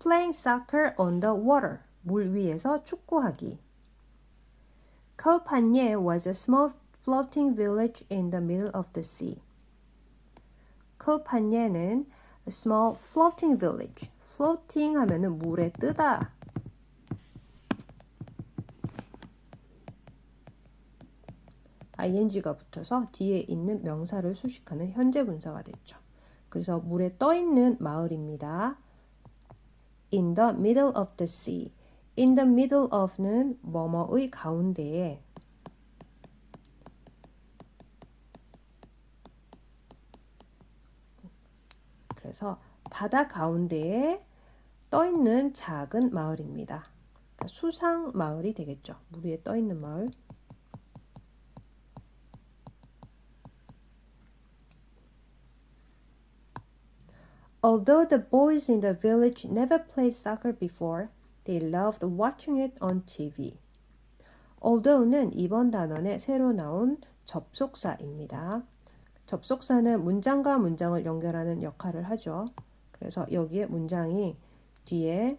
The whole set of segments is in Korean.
playing soccer on the water. 물 위에서 축구하기. Kolpanye was a small floating village in the middle of the sea. Kolpanye는 a small floating village. floating 하면은 물에 뜨다. ing가 붙어서 뒤에 있는 명사를 수식하는 현재 분사가 됐죠. 그래서 물에 떠 있는 마을입니다. In the middle of the sea. In the middle of는 뭐뭐의 가운데에. 그래서 바다 가운데에 떠 있는 작은 마을입니다. 그러니까 수상 마을이 되겠죠. 물 위에 떠 있는 마을. Although the boys in the village never played soccer before, they loved watching it on TV. Although는 이번 단원에 새로 나온 접속사입니다. 접속사는 문장과 문장을 연결하는 역할을 하죠. 그래서 여기에 문장이 뒤에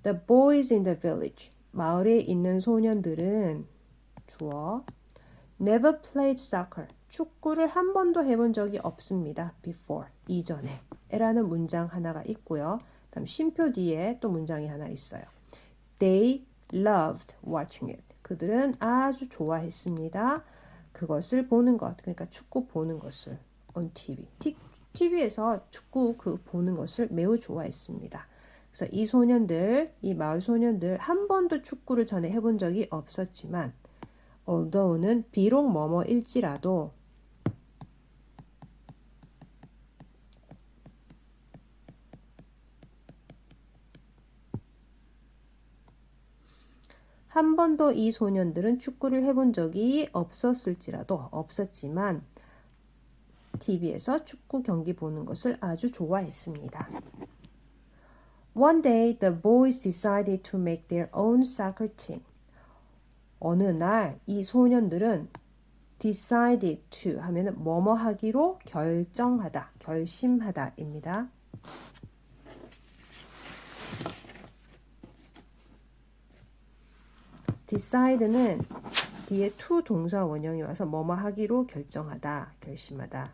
The boys in the village, 마을에 있는 소년들은 주어 Never played soccer, 축구를 한 번도 해본 적이 없습니다. Before, 이전에 라는 문장 하나가 있고요. 다음 쉼표 뒤에 또 문장이 하나 있어요. They loved watching it. 그들은 아주 좋아했습니다. 그것을 보는 것, 그러니까 축구 보는 것을 on TV. TV에서 축구 보는 것을 매우 좋아했습니다. 그래서 이 소년들, 이 마을 소년들 한 번도 축구를 전에 해본 적이 없었지만 although는 비록 뭐뭐일지라도 한 번도 이 소년들은 축구를 해본 적이 없었지만 TV에서 축구 경기 보는 것을 아주 좋아했습니다. One day the boys decided to make their own soccer team. 어느 날 이 소년들은 decided to 하면은 뭐뭐 하기로 결정하다, 결심하다입니다. decide는 뒤에 to 동사 원형이 와서 뭐뭐 하기로 결정하다, 결심하다.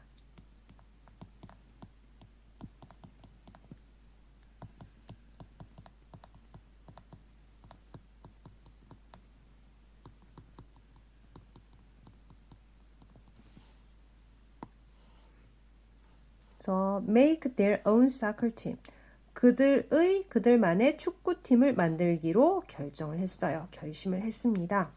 그래서 make their own soccer team. 그들만의 축구팀을 만들기로 결정을 했어요. 결심을 했습니다.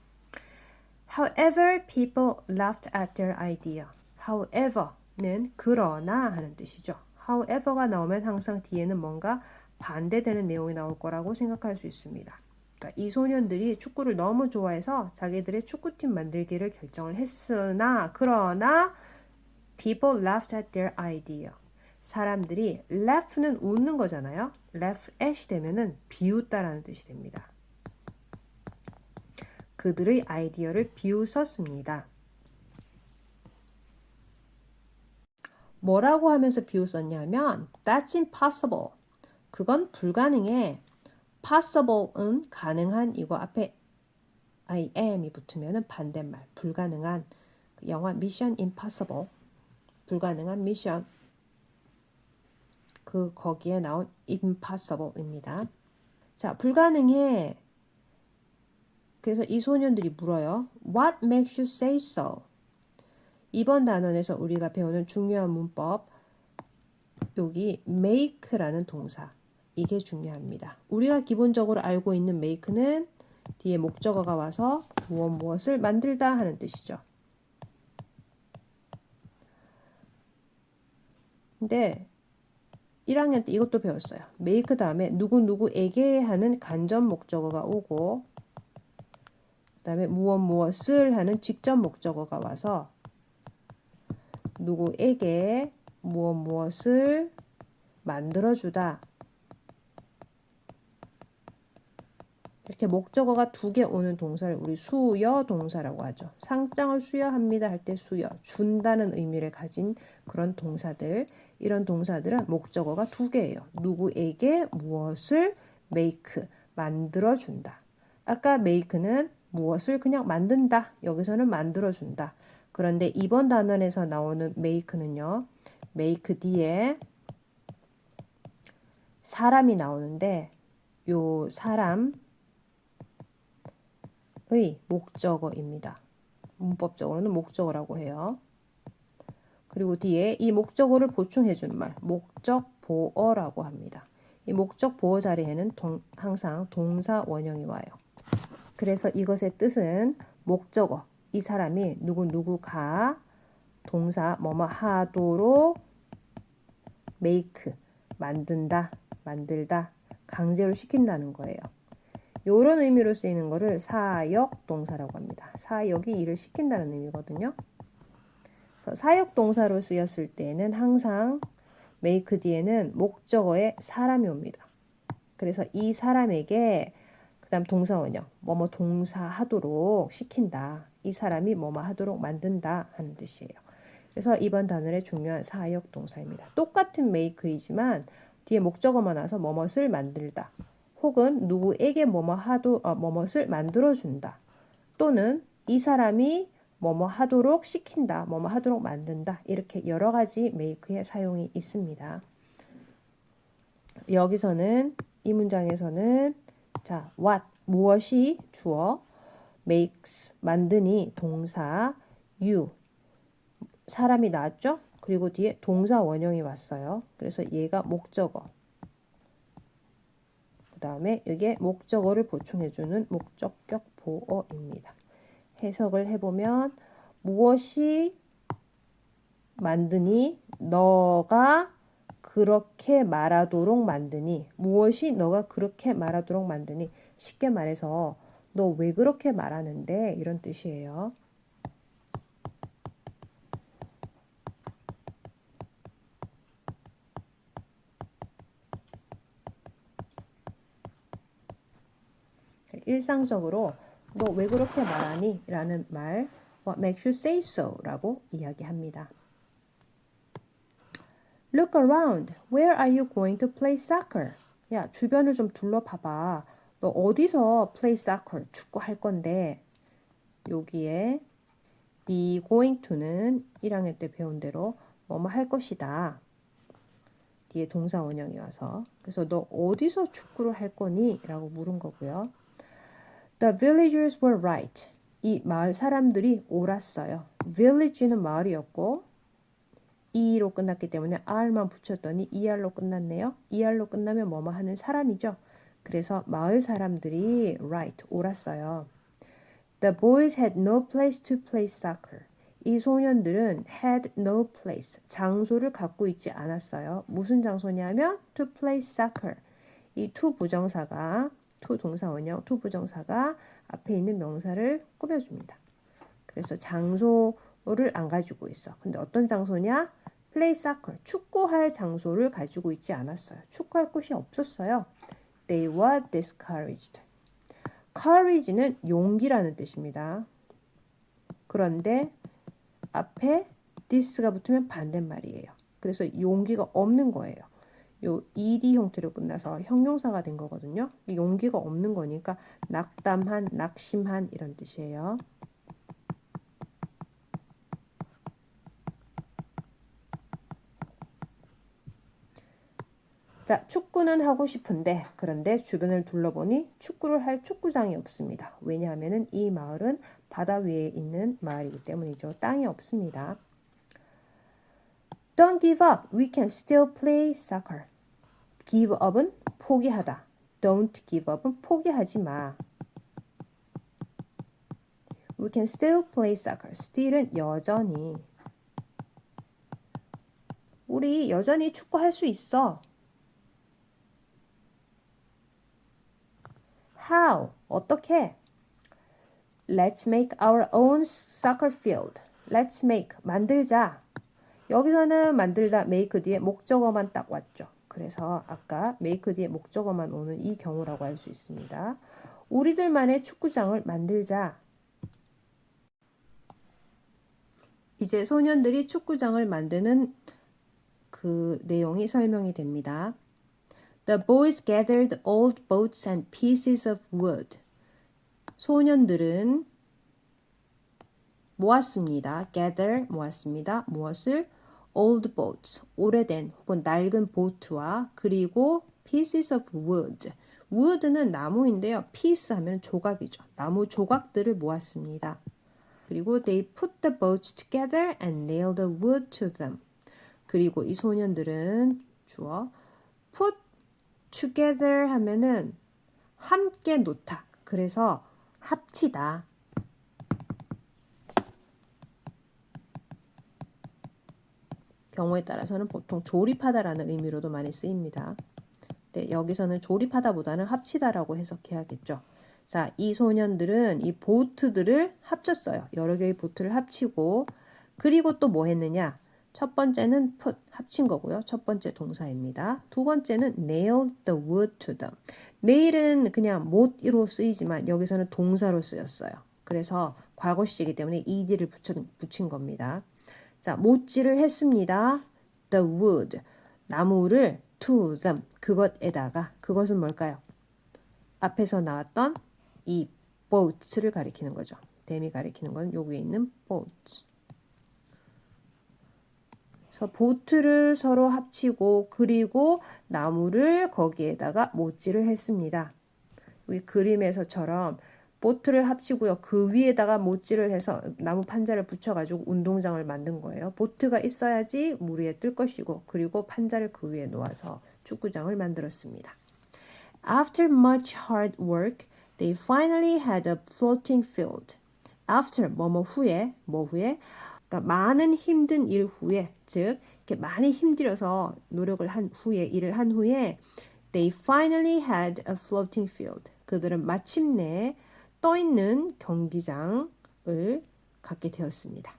However, people laughed at their idea. However는 그러나 하는 뜻이죠. However가 나오면 항상 뒤에는 뭔가 반대되는 내용이 나올 거라고 생각할 수 있습니다. 그러니까 이 소년들이 축구를 너무 좋아해서 자기들의 축구팀 만들기를 결정을 했으나 그러나 people laughed at their idea. 사람들이 laugh는 웃는 거잖아요. laugh at이 되면은 비웃다라는 뜻이 됩니다. 그들의 아이디어를 비웃었습니다. 뭐라고 하면서 비웃었냐면 That's impossible. 그건 불가능해. Possible은 가능한 이거 앞에 I am이 붙으면 반대말 불가능한 영화 Mission Impossible 불가능한 미션 거기에 나온 impossible입니다. 자, 불가능해. 그래서 이 소년들이 물어요. What makes you say so? 이번 단원에서 우리가 배우는 중요한 문법 여기 make라는 동사 이게 중요합니다. 우리가 기본적으로 알고 있는 make는 뒤에 목적어가 와서 무엇을 만들다 하는 뜻이죠. 근데 1학년 때 이것도 배웠어요. make 다음에 누구누구에게 하는 간접 목적어가 오고 그 다음에 무엇을 하는 직접 목적어가 와서 누구에게 무엇을 만들어주다 이렇게 목적어가 두 개 오는 동사를 우리 수여 동사라고 하죠. 상장을 수여합니다 할 때 수여, 준다는 의미를 가진 그런 동사들, 이런 동사들은 목적어가 두 개예요. 누구에게 무엇을 make, 만들어준다. 아까 make는 무엇을 그냥 만든다. 여기서는 만들어준다. 그런데 이번 단원에서 나오는 make는요. make 뒤에 사람이 나오는데 요 사람의 목적어입니다. 문법적으로는 목적어라고 해요. 그리고 뒤에 이 목적어를 보충해 주는 말, 목적보어라고 합니다. 이 목적보어 자리에는 항상 동사 원형이 와요. 그래서 이것의 뜻은 목적어, 이 사람이 누구가 동사 뭐뭐 하도록 make, 만든다, 만들다, 강제로 시킨다는 거예요. 이런 의미로 쓰이는 거를 사역 동사라고 합니다. 사역이 일을 시킨다는 의미거든요. 사역 동사로 쓰였을 때는 항상 make 뒤에는 목적어에 사람이 옵니다. 그래서 이 사람에게 그다음 동사 원형 뭐뭐 동사하도록 시킨다. 이 사람이 뭐뭐 하도록 만든다 하는 뜻이에요. 그래서 이번 단어의 중요한 사역 동사입니다. 똑같은 make이지만 뒤에 목적어만 와서 뭐뭇을 만들다. 혹은 누구에게 뭐뭇을 만들어준다. 또는 이 사람이 뭐뭐 하도록 시킨다. 뭐뭐 하도록 만든다. 이렇게 여러 가지 make의 사용이 있습니다. 여기서는 이 문장에서는 자, what, 무엇이 주어, makes, 만드니, 동사, you, 사람이 나왔죠? 그리고 뒤에 동사 원형이 왔어요. 그래서 얘가 목적어. 그 다음에 이게 목적어를 보충해주는 목적격 보어입니다. 해석을 해보면 무엇이 만드니 너가 그렇게 말하도록 만드니 무엇이 너가 그렇게 말하도록 만드니 쉽게 말해서 너 왜 그렇게 말하는데 이런 뜻이에요. 일상적으로 너 왜 그렇게 말하니? 라는 말 What makes you say so? 라고 이야기합니다. Look around. Where are you going to play soccer? 야, 주변을 좀 둘러봐봐. 너 어디서 play soccer, 축구 할 건데 여기에 be going to는 1학년 때 배운 대로 뭐뭐 할 것이다. 뒤에 동사 원형이 와서 그래서 너 어디서 축구를 할 거니? 라고 물은 거고요. The villagers were right. 이 마을 사람들이 옳았어요. village는 마을이었고 e로 끝났기 때문에 r만 붙였더니 er로 끝났네요. er로 끝나면 뭐뭐 하는 사람이죠. 그래서 마을 사람들이 right, 옳았어요. The boys had no place to play soccer. 이 소년들은 had no place, 장소를 갖고 있지 않았어요. 무슨 장소냐면 to play soccer. 이 to 부정사가, to 동사 원형, to 부정사가 앞에 있는 명사를 꾸며줍니다. 그래서 장소를 안 가지고 있어. 근데 어떤 장소냐? play soccer, 축구할 장소를 가지고 있지 않았어요. 축구할 곳이 없었어요. They were discouraged. courage는 용기라는 뜻입니다. 그런데 앞에 this가 붙으면 반대말이에요. 그래서 용기가 없는 거예요. 요 ed 형태로 끝나서 형용사가 된 거거든요. 용기가 없는 거니까 낙담한, 낙심한 이런 뜻이에요. 자, 축구는 하고 싶은데 그런데 주변을 둘러보니 축구를 할 축구장이 없습니다. 왜냐하면 이 마을은 바다 위에 있는 마을이기 때문이죠. 땅이 없습니다. Don't give up. We can still play soccer. Give up은 포기하다. Don't give up은 포기하지 마. We can still play soccer. Still은 여전히. 우리 여전히 축구할 수 있어. How? 어떻게? Let's make our own soccer field. Let's make. 만들자. 여기서는 만들다 make 뒤에 목적어만 딱 왔죠. 그래서 아까 make 뒤에 목적어만 오는 이 경우라고 할 수 있습니다. 우리들만의 축구장을 만들자. 이제 소년들이 축구장을 만드는 그 내용이 설명이 됩니다. The boys gathered old boats and pieces of wood. 소년들은 모았습니다. gather 모았습니다. 무엇을? old boats, 오래된 혹은 낡은 보트와 그리고 pieces of wood. wood는 나무인데요. piece 하면 조각이죠. 나무 조각들을 모았습니다. 그리고 they put the boats together and nailed the wood to them. 그리고 이 소년들은 주어 put together 하면은 함께 놓다. 그래서 합치다. 경우에 따라서는 보통 조립하다라는 의미로도 많이 쓰입니다. 네, 여기서는 조립하다보다는 합치다라고 해석해야겠죠. 자, 이 소년들은 이 보트들을 합쳤어요. 여러 개의 보트를 합치고 그리고 또 뭐 했느냐? 첫 번째는 put, 합친 거고요. 첫 번째 동사입니다. 두 번째는 nail the wood to them. nail은 그냥 못으로 쓰이지만 여기서는 동사로 쓰였어요. 그래서 과거시이기 때문에 ed를 붙인 겁니다. 자, 못질을 했습니다. the wood, 나무를 to them, 그것에다가, 그것은 뭘까요? 앞에서 나왔던 이 boats를 가리키는 거죠. them이 가리키는 건 여기에 있는 boats. 그래서 보트를 서로 합치고 그리고 나무를 거기에다가 못질을 했습니다. 여기 그림에서처럼 보트를 합치고요. 그 위에다가 못질을 해서 나무 판자를 붙여가지고 운동장을 만든 거예요. 보트가 있어야지 물 위에 뜰 것이고 그리고 판자를 그 위에 놓아서 축구장을 만들었습니다. After much hard work, they finally had a floating field. After 뭐뭐 후에 뭐 후에 그러니까 많은 힘든 일 후에 즉 이렇게 많이 힘들어서 노력을 한 후에 일을 한 후에 they finally had a floating field. 그들은 마침내 떠있는 경기장을 갖게 되었습니다.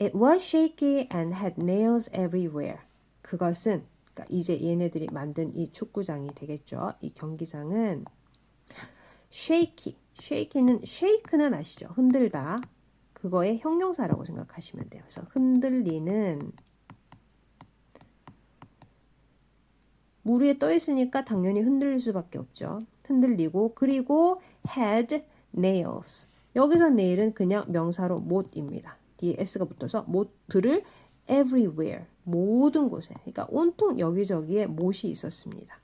It was shaky and had nails everywhere. 그것은 그러니까 이제 얘네들이 만든 이 축구장이 되겠죠. 이 경기장은 shake는 아시죠? 흔들다. 그거의 형용사라고 생각하시면 돼요. 그래서 흔들리는 물 위에 떠 있으니까 당연히 흔들릴 수밖에 없죠. 흔들리고 그리고 had nails. 여기서 nail은 그냥 명사로 못입니다. 뒤에 s가 붙어서 못들을 everywhere, 모든 곳에. 그러니까 온통 여기저기에 못이 있었습니다.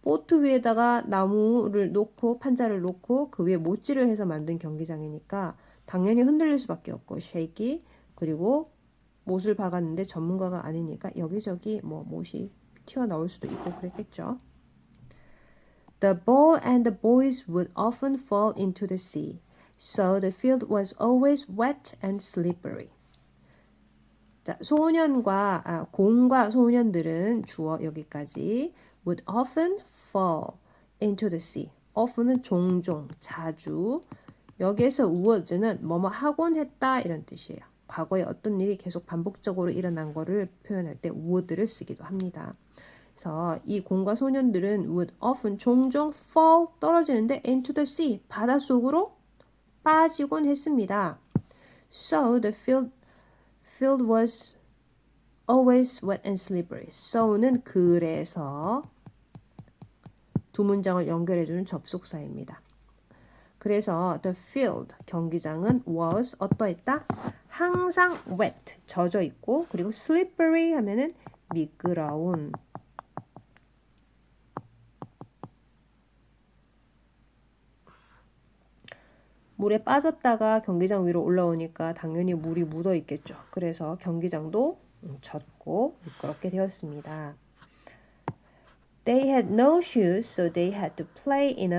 보트 위에다가 나무를 놓고 판자를 놓고 그 위에 못질을 해서 만든 경기장이니까 당연히 흔들릴 수밖에 없고 shaky. 그리고 못을 박았는데 전문가가 아니니까 여기저기 뭐 못이 튀어나올 수도 있고 그랬겠죠. The ball and the boys would often fall into the sea, so the field was always wet and slippery. 자, 공과 소년들은 주어 여기까지 would often fall into the sea. often은 종종, 자주. 여기에서 would는 뭐뭐 하곤 했다 이런 뜻이에요. 과거에 어떤 일이 계속 반복적으로 일어난 거를 표현할 때 would를 쓰기도 합니다. 그래서 이 공과 소년들은 would often 종종 fall 떨어지는데 into the sea 바닷속으로 빠지곤 했습니다. So the field was always wet and slippery. so는 그래서 두 문장을 연결해주는 접속사입니다. 그래서 the field 경기장은 was 어떠했다? 항상 wet 젖어 있고 그리고 slippery 하면은 미끄러운 물에 빠졌다가 경기장 위로 올라오니까 당연히 물이 묻어 있겠죠. 그래서 경기장도 젖고 미끄럽게 되었습니다. They had no shoes, so they had to play in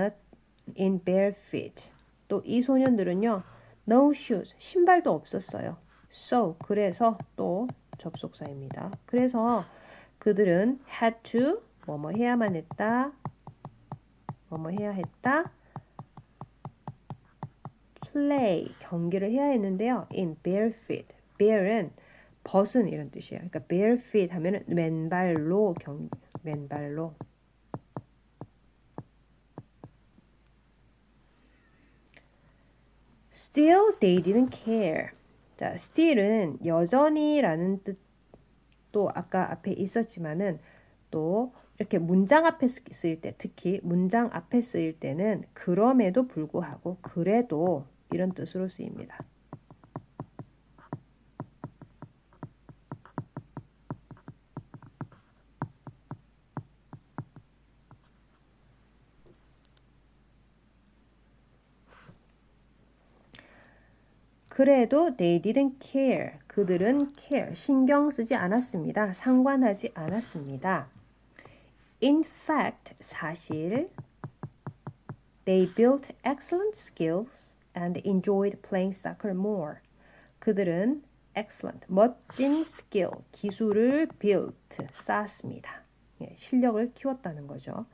bare feet. 또 이 소년들은요, no shoes, 신발도 없었어요. So, 그래서 또 접속사입니다. 그래서 그들은 had to, 뭐뭐 해야만 했다, 뭐뭐 해야 했다, play, 경기를 해야 했는데요. in bare feet. bare은 벗은 이런 뜻이에요. 그러니까 bare feet 하면은 맨발로. Still they didn't care. 자, still은 여전히라는 뜻도 아까 앞에 있었지만은 또 이렇게 문장 앞에 쓰일 때, 특히 문장 앞에 쓰일 때는 그럼에도 불구하고 그래도 이런 뜻으로 쓰입니다. 그래도 they didn't care. 그들은 care, 신경 쓰지 않았습니다. 상관하지 않았습니다. In fact, 사실 they built excellent skills and enjoyed playing soccer more. 그들은 excellent, 멋진 skill, 기술을 built, 쌓았습니다. 예, 실력을 키웠다는 거죠.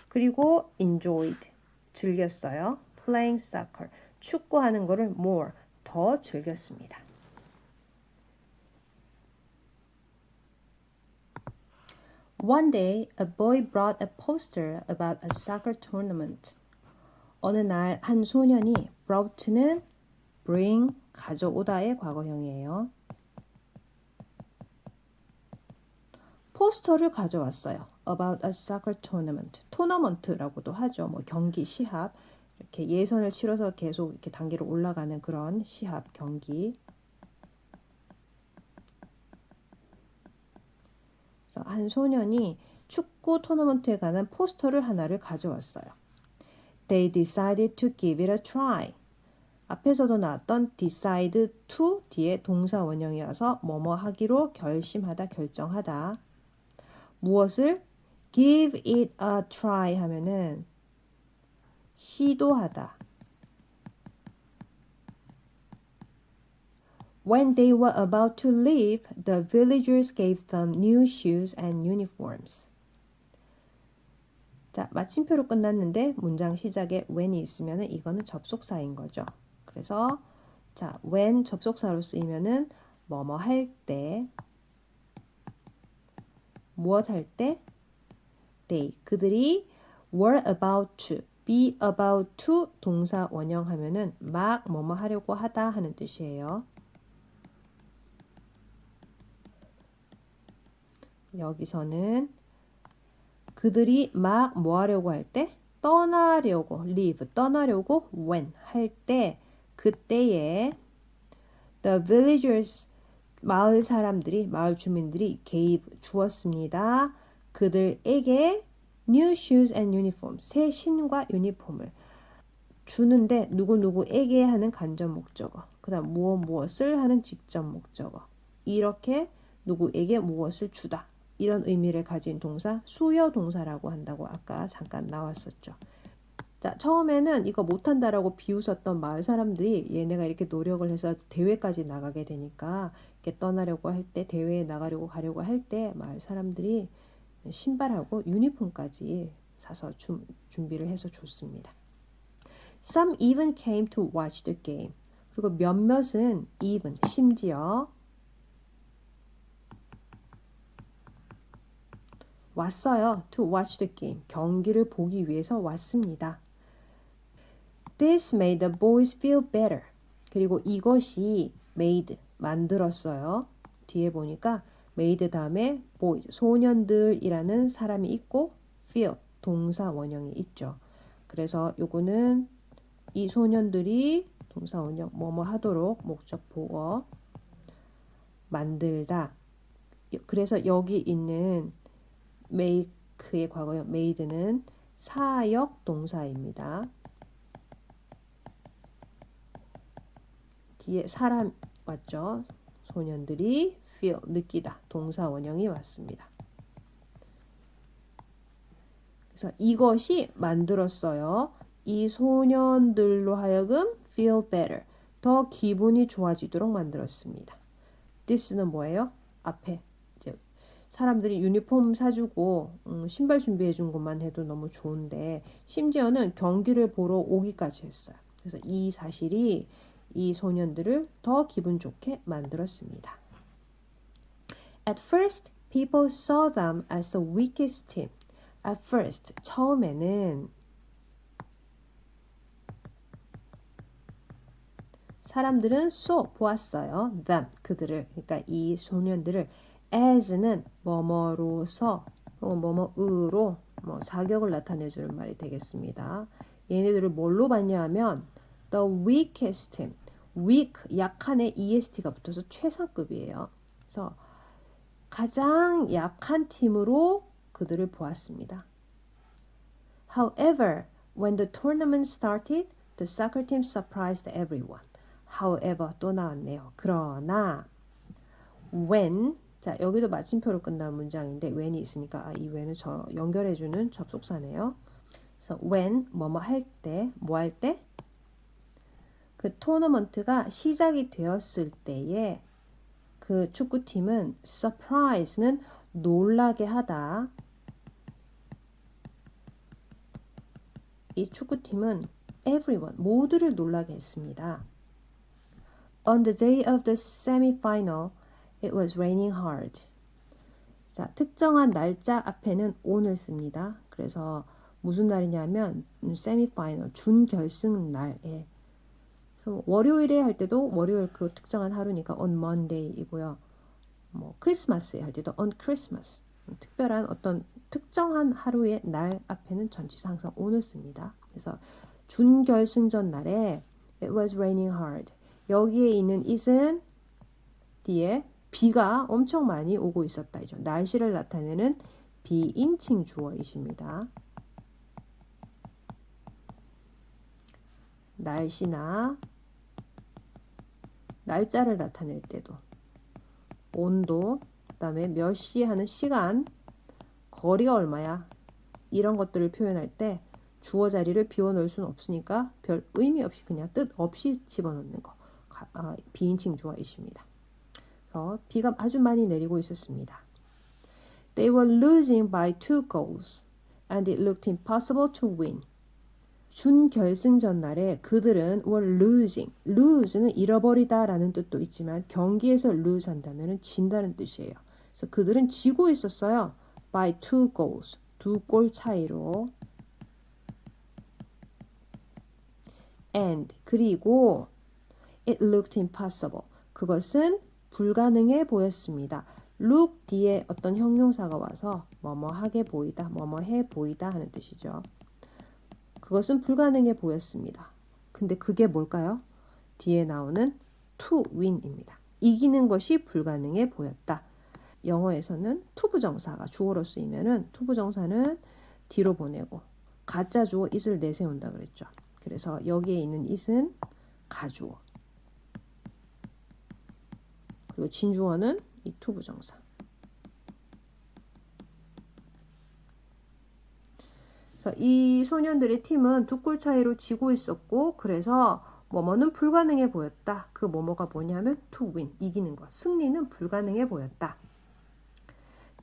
그리고 enjoyed, 즐겼어요. playing soccer, 축구하는 거를 more, 더 즐겼습니다. One day, a boy brought a poster about a soccer tournament. 어느 날 한 소년이 brought는 bring, 가져오다의 과거형이에요. 포스터를 가져왔어요. About a soccer tournament. 토너먼트라고도 하죠. 뭐 경기, 시합. 이렇게 예선을 치러서 계속 이렇게 단계로 올라가는 그런 시합, 경기. 그래서 한 소년이 축구 토너먼트에 관한 포스터를 하나를 가져왔어요. They decided to give it a try. 앞에서도 나왔던 decide to 뒤에 동사 원형이어서 뭐뭐 하기로 결심하다, 결정하다. 무엇을 give it a try 하면은 시도하다. When they were about to leave, the villagers gave them new shoes and uniforms. 자, 마침표로 끝났는데 문장 시작에 when이 있으면은 이거는 접속사인 거죠. 그래서 자, when 접속사로 쓰이면은 뭐뭐 할 때, 무엇 할 때, they 그들이 were about to, be about to 동사 원형 하면은 막 뭐뭐 하려고 하다 하는 뜻이에요. 여기서는 그들이 막 뭐 하려고 할 때? 떠나려고, leave, 떠나려고 when 할 때, 그때에 the villagers, 마을 사람들이, 마을 주민들이 gave, 주었습니다. 그들에게 new shoes and uniforms, 새 신과 유니폼을 주는데 누구누구에게 하는 간접 목적어, 그 다음 무엇을 하는 직접 목적어, 이렇게 누구에게 무엇을 주다. 이런 의미를 가진 동사, 수여 동사라고 한다고 아까 잠깐 나왔었죠. 자, 처음에는 이거 못한다라고 비웃었던 마을 사람들이 얘네가 이렇게 노력을 해서 대회까지 나가게 되니까 이렇게 떠나려고 할 때, 대회에 나가려고 가려고 할 때 마을 사람들이 신발하고 유니폼까지 사서 준비를 해서 줬습니다. Some even came to watch the game. 그리고 몇몇은 even, 심지어 왔어요. To watch the game. 경기를 보기 위해서 왔습니다. This made the boys feel better. 그리고 이것이 made, 만들었어요. 뒤에 보니까 made 다음에 boys, 소년들이라는 사람이 있고 feel, 동사 원형이 있죠. 그래서 요거는 이 소년들이 동사 원형 뭐뭐 하도록 목적 보어 만들다. 그래서 여기 있는 make의 과거형 made는 사역 동사입니다. 뒤에 사람 왔죠. 소년들이 feel, 느끼다. 동사 원형이 왔습니다. 그래서 이것이 만들었어요. 이 소년들로 하여금 feel better. 더 기분이 좋아지도록 만들었습니다. this는 뭐예요? 앞에 이제 사람들이 유니폼 사주고 신발 준비해 준 것만 해도 너무 좋은데 심지어는 경기를 보러 오기까지 했어요. 그래서 이 사실이 이 소년들을 더 기분 좋게 만들었습니다. At first, people saw them as the weakest team. At first, 처음에는 사람들은 saw 보았어요. them 그들을 그러니까 이 소년들을 as는 뭐뭐로서 혹은 뭐뭐으로 뭐 자격을 나타내주는 말이 되겠습니다. 얘네들을 뭘로 봤냐 하면 the weakest team weak 약한에 est가 붙어서 최상급이에요. 그래서 가장 약한 팀으로 그들을 보았습니다. However, when the tournament started, the soccer team surprised everyone. However, 또 나왔네요. 그러나 when 자 여기도 마침표로 끝난 문장인데 when이 있으니까 이 when을 연결해주는 접속사네요. 그래서 when 뭐뭐 할 때, 뭐 할 때? 그 토너먼트가 시작이 되었을 때에 그 축구팀은 surprise는 놀라게 하다. 이 축구팀은 everyone 모두를 놀라게 했습니다. On the day of the semi-final, it was raining hard. 자, 특정한 날짜 앞에는 on을 씁니다. 그래서 무슨 날이냐면 semi-final 준결승 날에. 그래서 월요일에 할 때도 월요일 그 특정한 하루니까 on Monday이고요. 뭐 크리스마스에 할 때도 on Christmas. 특별한 어떤 특정한 하루의 날 앞에는 전치사 항상 on을 씁니다. 그래서 준결승전 날에 it was raining hard. 여기에 있는 it은 뒤에 비가 엄청 많이 오고 있었다. 이죠. 날씨를 나타내는 비인칭 주어이십니다. 날씨나 날짜를 나타낼 때도 온도, 그 다음에 몇 시 하는 시간, 거리가 얼마야 이런 것들을 표현할 때 주어 자리를 비워놓을 수는 없으니까 별 의미 없이 그냥 뜻 없이 집어넣는 거 비인칭 주어이십니다. 그래서 비가 아주 많이 내리고 있었습니다. They were losing by 2 goals and it looked impossible to win. 준결승전 날에 그들은 were losing. lose는 잃어버리다 라는 뜻도 있지만 경기에서 lose 한다면 진다는 뜻이에요. 그래서 그들은 지고 있었어요. by 2 goals. 2골 차이로. And 그리고 it looked impossible. 그것은 불가능해 보였습니다. look 뒤에 어떤 형용사가 와서 뭐뭐하게 보이다, 뭐뭐해 보이다 하는 뜻이죠. 그것은 불가능해 보였습니다. 근데 그게 뭘까요? 뒤에 나오는 to win입니다. 이기는 것이 불가능해 보였다. 영어에서는 to 부정사가 주어로 쓰이면은 to 부정사는 뒤로 보내고 가짜 주어 it을 내세운다 그랬죠. 그래서 여기에 있는 it은 가주어. 그리고 진주어는 이 to 부정사. 그래서 이 소년들의 팀은 2골 차이로 지고 있었고 그래서 뭐뭐는 불가능해 보였다. 그 뭐뭐가 뭐냐면 to win, 이기는 것. 승리는 불가능해 보였다.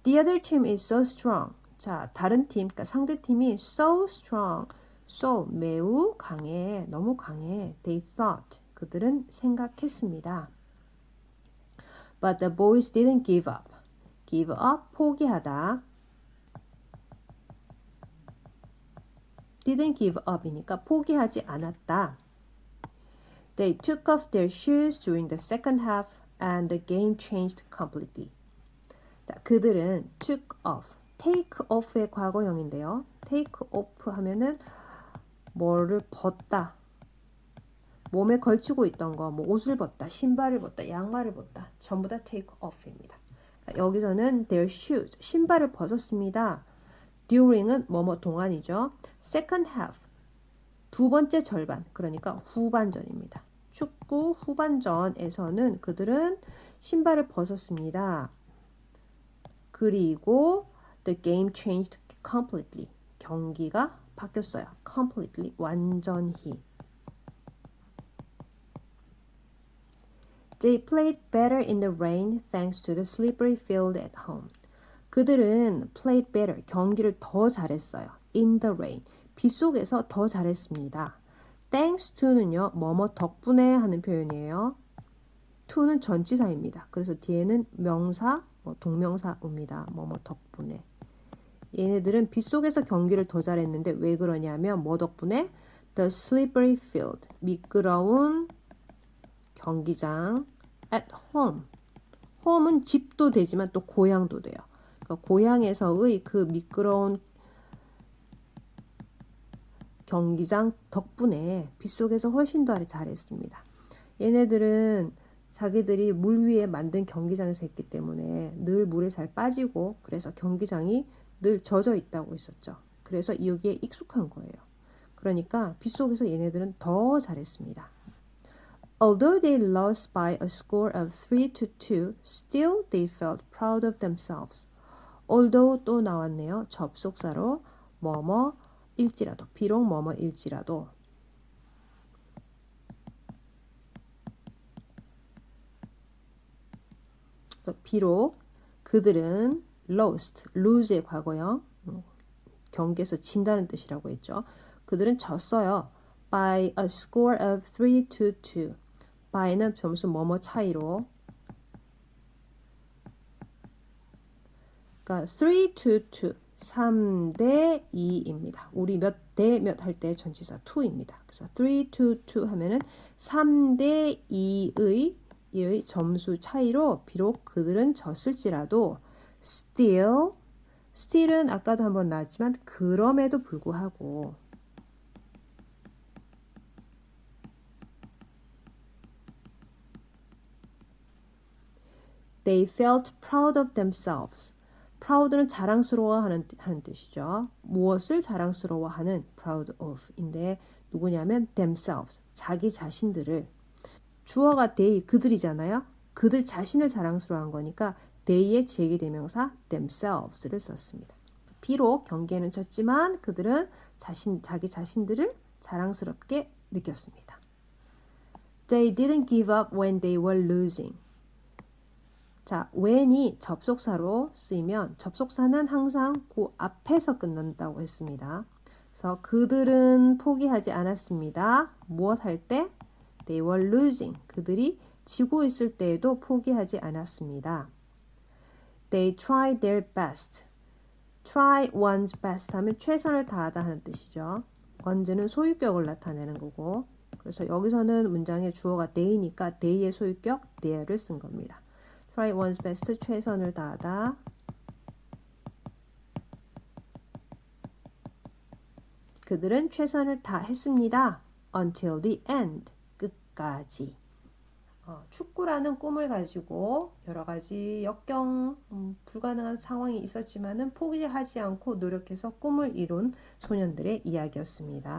The other team is so strong. 자, 다른 팀, 그러니까 상대 팀이 so strong, so 매우 강해, 너무 강해. They thought, 그들은 생각했습니다. But the boys didn't give up. Give up, 포기하다. Didn't give up이니까 포기하지 않았다. They took off their shoes during the second half and the game changed completely. 자, 그들은 took off, take off의 과거형인데요. take off 하면은 뭐를 벗다, 몸에 걸치고 있던 거, 뭐 옷을 벗다, 신발을 벗다, 양말을 벗다, 전부 다 take off입니다. 여기서는 their shoes, 신발을 벗었습니다. during은 뭐뭐 동안이죠. second half, 두 번째 절반, 그러니까 후반전입니다. 축구 후반전에서는 그들은 신발을 벗었습니다. 그리고 the game changed completely. 경기가 바뀌었어요. completely, 완전히. They played better in the rain thanks to the slippery field at home. 그들은 played better, 경기를 더 잘했어요. in the rain, 비 속에서 더 잘했습니다. thanks to는요, 뭐뭐 덕분에 하는 표현이에요. to는 전치사입니다. 그래서 뒤에는 명사, 동명사입니다. 뭐뭐 덕분에. 얘네들은 비 속에서 경기를 더 잘했는데 왜 그러냐면 뭐 덕분에? The slippery field, 미끄러운 경기장. At home. home은 집도 되지만 또 고향도 돼요. 그러니까 고향에서의 그 미끄러운 경기장 덕분에 빗속에서 훨씬 더 잘했습니다. 얘네들은 자기들이 물 위에 만든 경기장에서 했기 때문에 늘 물에 잘 빠지고 그래서 경기장이 늘 젖어 있다고 했었죠. 그래서 여기에 익숙한 거예요. 그러니까 빗속에서 얘네들은 더 잘했습니다. Although they lost by a score of 3-2, still they felt proud of themselves. Although 또 나왔네요. 접속사로 뭐뭐일지라도, 비록 뭐뭐일지라도. 비록 그들은 lost, lose의 과거형, 경기에서 진다는 뜻이라고 했죠. 그들은 졌어요. By a score of 3-2. by는 점수 뭐뭐 차이로. 그러니까 3-2, 3대 2입니다. 우리 몇 대 몇 할 때 전치사 2입니다. 그래서 3-2 하면은 3대 2의 점수 차이로 비록 그들은 졌을지라도 still은 아까도 한번 나왔지만 그럼에도 불구하고 they felt proud of themselves. proud는 자랑스러워하는 뜻이죠. 무엇을 자랑스러워하는 proud of인데 누구냐면 themselves, 자기 자신들을. 주어가 they, 그들이잖아요. 그들 자신을 자랑스러워한 거니까 they의 제기대명사 themselves를 썼습니다. 비록 경기에는 졌지만 그들은 자기 자신들을 자랑스럽게 느꼈습니다. They didn't give up when they were losing. 자, when이 접속사로 쓰이면 접속사는 항상 그 앞에서 끝난다고 했습니다. 그래서 그들은 포기하지 않았습니다. 무엇 할 때? They were losing. 그들이 지고 있을 때에도 포기하지 않았습니다. They tried their best. try one's best 하면 최선을 다하다 하는 뜻이죠. one's는 소유격을 나타내는 거고 그래서 여기서는 문장의 주어가 they니까 they의 소유격 their를 쓴 겁니다. try one's best, 최선을 다하다. 그들은 최선을 다했습니다. until the end, 끝까지. 축구라는 꿈을 가지고 여러 가지 역경, 불가능한 상황이 있었지만은 포기하지 않고 노력해서 꿈을 이룬 소년들의 이야기였습니다.